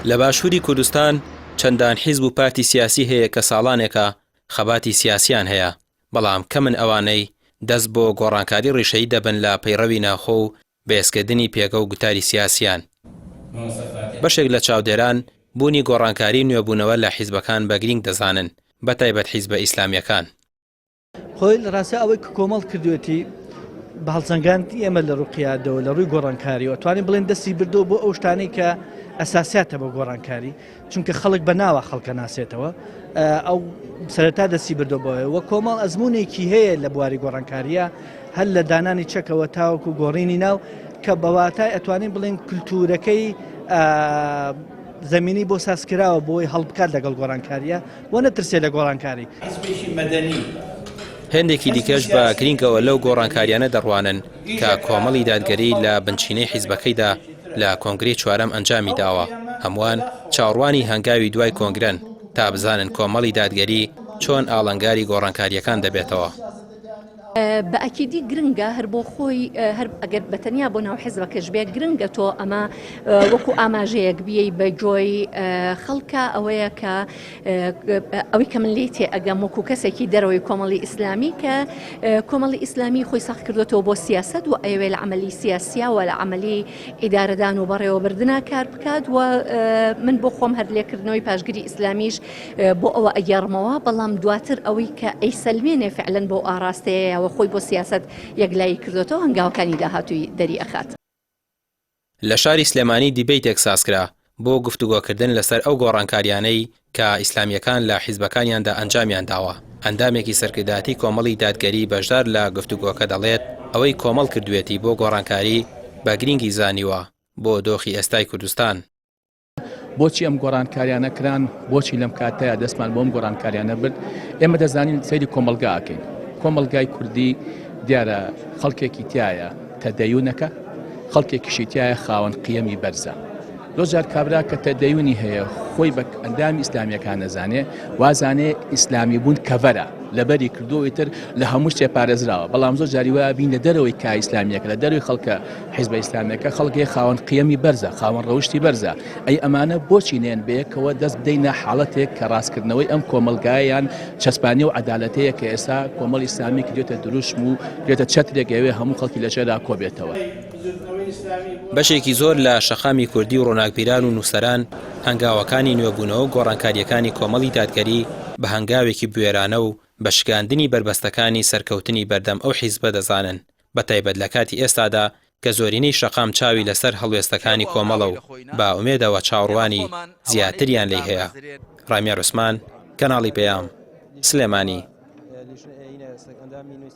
لە باشووری کوردستان چەندان حیزب و پارتی سیاسی هەیە کە ساڵانێکە خەباتی سیاسیان هەیە، بەڵام کەمن ئەوانەی دەست بۆ گۆڕانکاری ڕیشەیی دەبن لە پەیڕەوی ناوخۆ و بەهێزکردنی پێگە و گوتاری سیاسیان. بەشێک لە چاودێران بوونی گۆڕانکاری نوێبوونەوە لە حیزبەکان بە گرنگ دەزانن، بەتایبەت حیزبە ئیسلامیەکان. خۆی لە ڕاستە ئەوەی کۆمەڵ کردوێتی بە هەڵسەنگاندی ئێمە لە ڕووقیادەوە لە ڕووی گۆڕانکاریەوە توانین بڵێن دەستی بردو بۆ ئەو شتانەی کە ئەساسیاتە بە گۆڕانکاری، چونکە خەڵک بە ناوە خەڵکە ناسێتەوە، ئەو سەرەتا دەستی بردو بۆەوە وە کۆمەڵ ئەزمونێکی هەیە لە بواری گۆڕانکاریە هەر لە دانانی چەکەوە تاوەکو گۆڕینی ناو کە بەواتای ئەتوانین بڵێن کللتورەکەی زمینی بۆ سازکراوە بۆی هەڵبکات لەگەڵ گۆڕانکاریە و نەترسێت لە گۆڕانکاری. هێندێکی دیکەش بە گرنگەوە لەو گۆڕانکاریانە دەڕوانن کە کۆمەڵی دادگەری لە بنچینەی حیزبەکەیدا لە کۆنگرەی چوارەم ئەنجامی داوە. هەمووان چاوەڕوانی هەنگاوی دوای کۆنگرن تا بزانن کۆمەڵی دادگەری چۆن ئاڵنگاری گۆڕانکاریەکان دەبێتەوە. بە ئەکیدی گرنگە هەر بۆ خۆی هەر ئەگەر بەتەنیا بۆ ناو حیزبەکەش بێ گرنگە تۆ ئەمە وەکو ئاماژەیەک بیەی بە جۆی خەڵکە ئەوەیە کە ئەوەی کە من لێ تێ ئەگەم وەکو کەسێکی دەرەوەی کۆمەڵی ئیسلامی کە کۆمەڵی ئیسلامی خۆی ساخت کردوێتەوە بۆ سیاست و ئەوێ لە عملی سیاسیا و لە عملی ئیدارەدان و بەڕێوەبردنە کار بکات و من بۆ خۆم هەر لێکردنەوەی پاشگیری ئیسلامیش بۆ ئەوە ئەگەڕمەوە، بەڵام دواتر ئەوەی کە ئەیسەلمێنێ فعلەن بۆ ئاراستەیە خۆی بۆ سیاست یەکلایی کردوێتەوە هەنگاوەکانی داهاتووی دەری ئەخات. لە شاری سلێمانی دیبەیتێک سازکرا بۆ گفتوگۆکردن لەسەر ئەو گۆڕانکاریانەی کە ئیسلامیەکان لە حیزبەکانیاندا ئەنجامیان داوە. ئەندامێکی سەرکردایەتی کۆمەڵی دادگەری بەشدار لە گفتوگۆکە دەڵێت ئەوەی کۆمەڵ کردوێتی بۆ گۆڕانکاری بە گرنگی زانیوە بۆ دۆخی ئێستای کوردستان. بۆچی ئەم گۆڕانکاریانە کران، بۆچی لەم کاتەیە دەستمان بۆم گۆڕانکاریانە برد؟ ئێمە دەزانین سەیری کۆمەلگا ئەکەین. کۆمەلگای کوردی دیارە خەڵکێکی تایە تەدەیونەکە، خەڵکێکیشی تایە خاوەن قیەمی بەرزە. دۆجار کابرا کە تەدەیونی هەیە خۆی بە ئەندامی ئیسلامیەکان نەزانێ، وازانێ ئیسلامی بوون کەڤەرە لەبەری کردووی تر لە هەموو شتێ پارێزراوە. بەڵام زۆر جاری وایە بین لە دەرەوەی کای ئیسلامیەکە لە دەروی خەڵکە حیزبە ئیسلامیەکە خەڵکی خاوەن قیەمی بەرزە، خاوەن ڕەوشتی بەرزە. ئەی ئەمانە بۆچی نێن بەیەکەوە دەست بدەینە حاڵەتێک کە ڕاستکردنەوەی ئەم کۆمەلگایان چەسپانی و عەدالەتەیە کە ئێستا کۆمەڵی ئیسلامی کردێتە دروشم و کرێتە چەترێک ئەوێ هەموو خەڵکی لەژێرا کۆبێتەوە. بەشێکی زۆر لە شەقامی کوردی و ڕۆناکبیران و نووسەران هەنگاوەکانی نوێبوونەوە و گۆڕانکاریەکانی کۆمەڵی دادگەری بە هەنگاوێکی بوێرانە و بەشکاندنی بربەستەکانی سەرکەوتنی بەردەم ئەو حیزبە دەزانن، بەتایبەت لە کاتی ئێستادا کە زۆرینەی شەقام چاوی لەسەر هەڵوێستەکانی کۆمەڵە و با ئومێدەوە چاوەڕوانی زیاتریان لێی هەیە. ڕامیا ڕوسمان، کەناڵی پەیام، سلێمانی.